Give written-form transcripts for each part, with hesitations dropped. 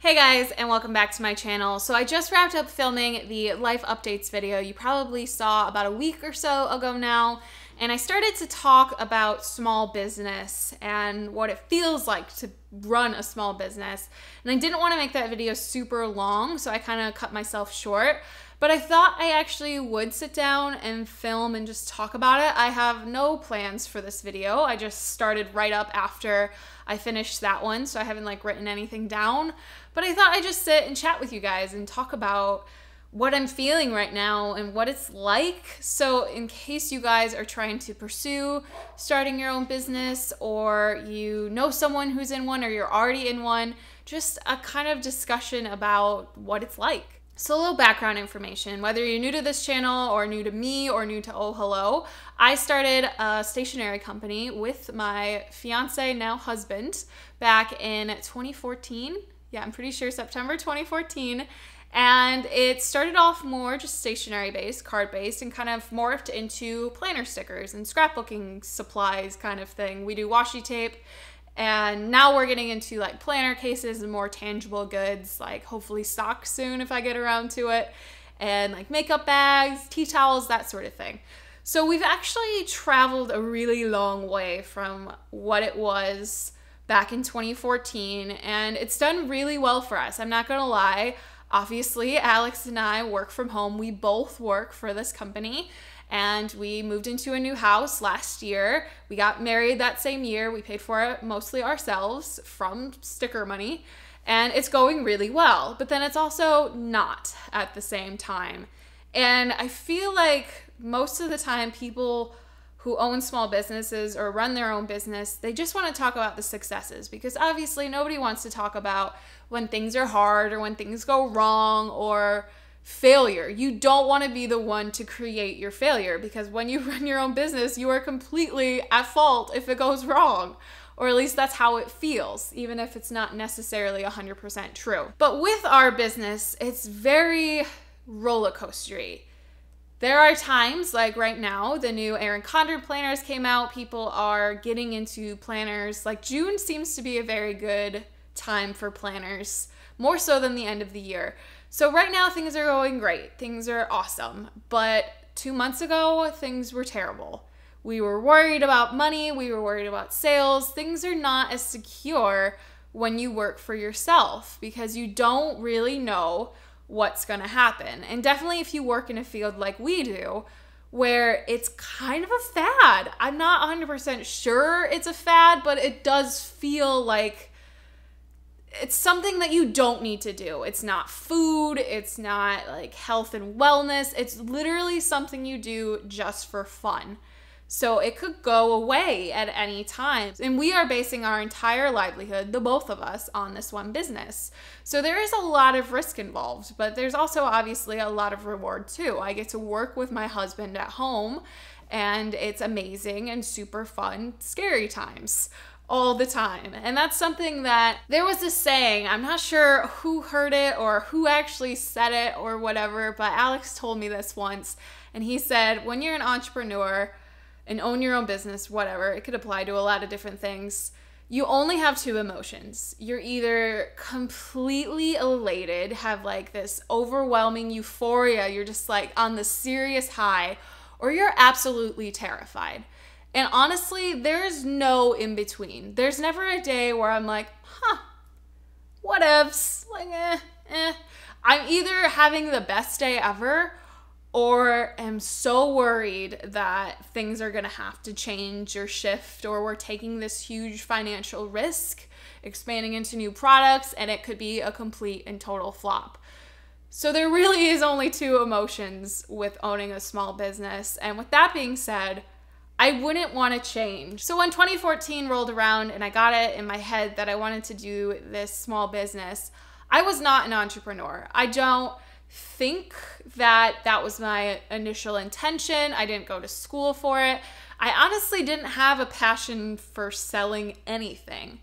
Hey guys, and welcome back to my channel. So I just wrapped up filming the life updates video you probably saw about a week or so ago now, and I started to talk about small business and what it feels like to run a small business. And I didn't want to make that video super long, so I kind of cut myself short. But I thought I actually would sit down and film and just talk about it. I have no plans for this video. I just started right up after I finished that one, so I haven't written anything down. But I thought I'd just sit and chat with you guys and talk about what I'm feeling right now and what it's like. So in case you guys are trying to pursue starting your own business, or you know someone who's in one, or you're already in one, just a kind of discussion about what it's like. So a little background information, whether you're new to this channel or new to me or new to Oh Hello, I started a stationery company with my fiance, now husband, back in 2014. Yeah, I'm pretty sure September 2014. And it started off more just stationery based, card based, and kind of morphed into planner stickers and scrapbooking supplies kind of thing. We do washi tape. And now we're getting into planner cases and more tangible goods, hopefully socks soon if I get around to it, and makeup bags, tea towels, that sort of thing. So we've actually traveled a really long way from what it was back in 2014, and it's done really well for us. I'm not gonna lie. Obviously, Alex and I work from home. We both work for this company. And we moved into a new house last year. We got married that same year. We paid for it mostly ourselves from sticker money. And it's going really well. But then it's also not at the same time. And I feel like most of the time people who own small businesses or run their own business, they just want to talk about the successes, because obviously nobody wants to talk about when things are hard or when things go wrong or failure. You don't want to be the one to create your failure, because when you run your own business, you are completely at fault if it goes wrong. Or at least that's how it feels, even if it's not necessarily 100% true. But with our business, it's very roller coastery. There are times, like right now, the new Erin Condren planners came out. People are getting into planners. June seems to be a very good time for planners, more so than the end of the year. So right now things are going great. Things are awesome. But 2 months ago, things were terrible. We were worried about money. We were worried about sales. Things are not as secure when you work for yourself, because you don't really know what's going to happen. And definitely if you work in a field like we do, where it's kind of a fad. I'm not 100% sure it's a fad, but it does feel like it's something that you don't need to do. It's not food. It's not health and wellness. It's literally something you do just for fun. So it could go away at any time. And we are basing our entire livelihood, the both of us, on this one business. So there is a lot of risk involved, but there's also obviously a lot of reward too. I get to work with my husband at home, and it's amazing and super fun, scary times all the time. And that's something that, there was this saying, I'm not sure who heard it or who actually said it or whatever, but Alex told me this once, and he said, when you're an entrepreneur and own your own business, whatever, it could apply to a lot of different things, you only have two emotions. You're either completely elated, have this overwhelming euphoria, you're just on the serious high, or you're absolutely terrified. And honestly, there's no in between. There's never a day where I'm whatevs, I'm either having the best day ever, or am so worried that things are gonna have to change or shift, or we're taking this huge financial risk, expanding into new products, and it could be a complete and total flop. So there really is only two emotions with owning a small business. And with that being said, I wouldn't want to change. So when 2014 rolled around and I got it in my head that I wanted to do this small business, I was not an entrepreneur. I don't think that that was my initial intention. I didn't go to school for it. I honestly didn't have a passion for selling anything,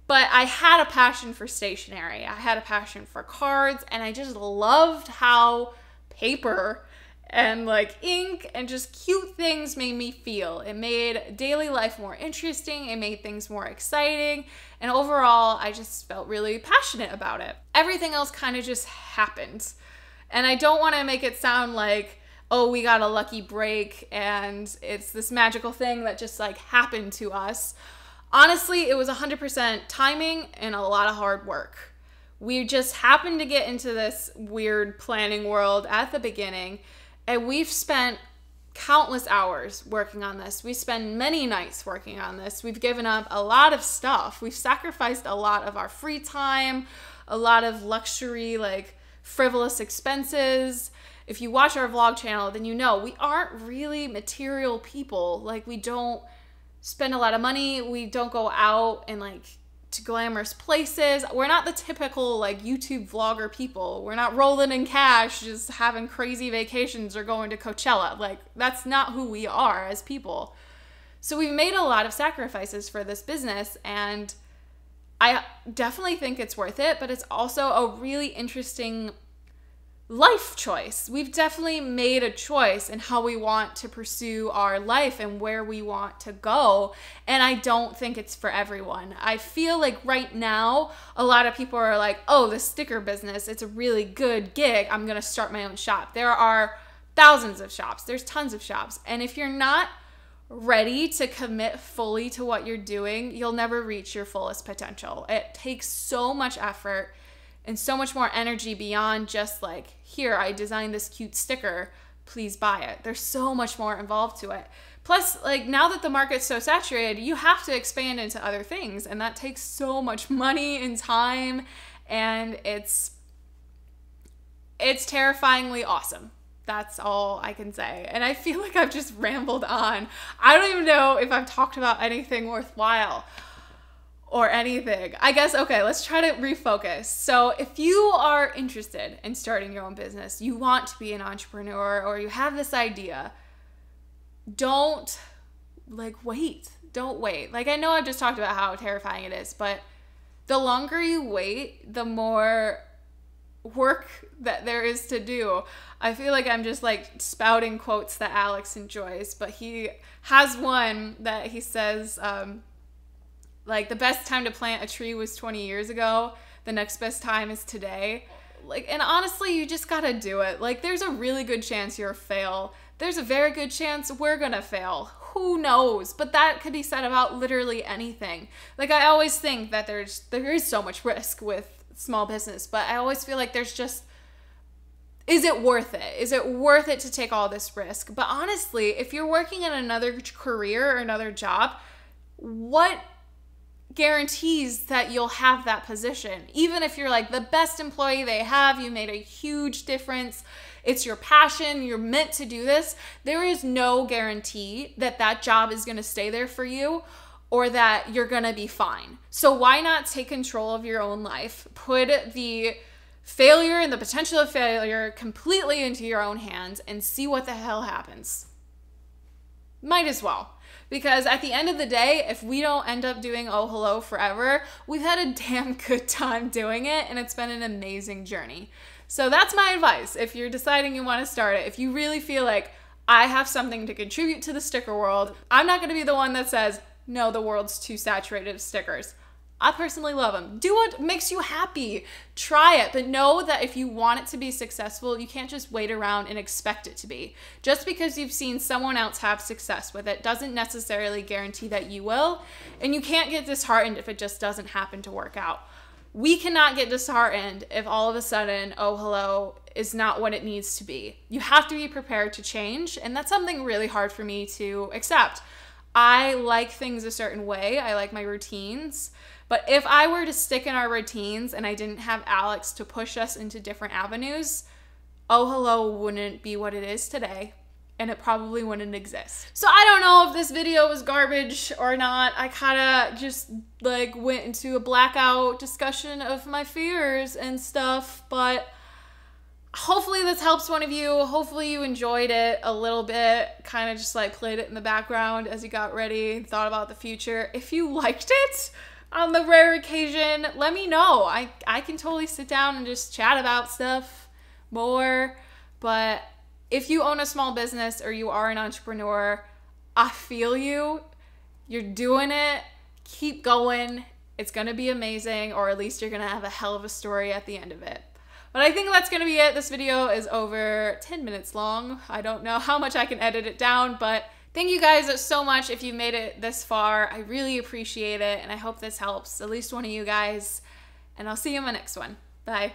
but I had a passion for stationery. I had a passion for cards, and I just loved how paper and like ink and just cute things made me feel. It made daily life more interesting. It made things more exciting. And overall, I just felt really passionate about it. Everything else kind of just happened. And I don't want to make it sound like, oh, we got a lucky break and it's this magical thing that just like happened to us. Honestly, it was 100% timing and a lot of hard work. We just happened to get into this weird planning world at the beginning, and we've spent countless hours working on this. We spend many nights working on this. We've given up a lot of stuff. We've sacrificed a lot of our free time, a lot of luxury, like frivolous expenses. If you watch our vlog channel, then you know we aren't really material people. Like, we don't spend a lot of money. We don't go out and like to glamorous places. We're not the typical like YouTube vlogger people. We're not rolling in cash, just having crazy vacations or going to Coachella. Like, that's not who we are as people. So we've made a lot of sacrifices for this business, and I definitely think it's worth it, but it's also a really interesting life choice. We've definitely made a choice in how we want to pursue our life and where we want to go. And I don't think it's for everyone. I feel like right now, a lot of people are like, oh, the sticker business, it's a really good gig. I'm going to start my own shop. There are thousands of shops. There's tons of shops. And if you're not ready to commit fully to what you're doing, you'll never reach your fullest potential. It takes so much effort and so much more energy beyond just like, here, I designed this cute sticker, please buy it. There's so much more involved to it. Plus, like, now that the market's so saturated, you have to expand into other things, and that takes so much money and time, and it's terrifyingly awesome. That's all I can say. And I feel like I've just rambled on. I don't even know if I've talked about anything worthwhile or anything. I guess, okay, let's try to refocus. So if you are interested in starting your own business, you want to be an entrepreneur, or you have this idea, don't wait. Don't wait. Like, I know I've just talked about how terrifying it is, but the longer you wait, the more work that there is to do. I feel like I'm just like spouting quotes that Alex enjoys, but he has one that he says, like, the best time to plant a tree was 20 years ago. The next best time is today. Like, and honestly, you just gotta do it. Like, there's a really good chance you'll fail. There's a very good chance we're gonna fail. Who knows? But that could be said about literally anything. Like, I always think that there is so much risk with small business, but I always feel like there's just, is it worth it? Is it worth it to take all this risk? But honestly, if you're working in another career or another job, what guarantees that you'll have that position? Even if you're like the best employee they have, you made a huge difference, it's your passion, you're meant to do this, there is no guarantee that that job is going to stay there for you or that you're going to be fine. So why not take control of your own life? Put the failure and the potential of failure completely into your own hands and see what the hell happens. Might as well. Because at the end of the day, if we don't end up doing Oh Hello forever, we've had a damn good time doing it, and it's been an amazing journey. So that's my advice if you're deciding you want to start it. If you really feel like, I have something to contribute to the sticker world, I'm not going to be the one that says, no, the world's too saturated with stickers. I personally love them. Do what makes you happy. Try it, but know that if you want it to be successful, you can't just wait around and expect it to be. Just because you've seen someone else have success with it doesn't necessarily guarantee that you will, and you can't get disheartened if it just doesn't happen to work out. We cannot get disheartened if all of a sudden, Oh Hello is not what it needs to be. You have to be prepared to change, and that's something really hard for me to accept. I like things a certain way. I like my routines. But if I were to stick in our routines and I didn't have Alex to push us into different avenues, Oh Hello wouldn't be what it is today, and it probably wouldn't exist. So I don't know if this video was garbage or not. I kind of just like went into a blackout discussion of my fears and stuff, but hopefully this helps one of you. Hopefully you enjoyed it a little bit, kind of just like played it in the background as you got ready, thought about the future. If you liked it, on the rare occasion, let me know. I can totally sit down and just chat about stuff more, but if you own a small business or you are an entrepreneur, I feel you. You're doing it. Keep going. It's going to be amazing, or at least you're going to have a hell of a story at the end of it. But I think that's going to be it. This video is over 10 minutes long. I don't know how much I can edit it down, but thank you guys so much if you made it this far. I really appreciate it, and I hope this helps at least one of you guys. And I'll see you in my next one. Bye.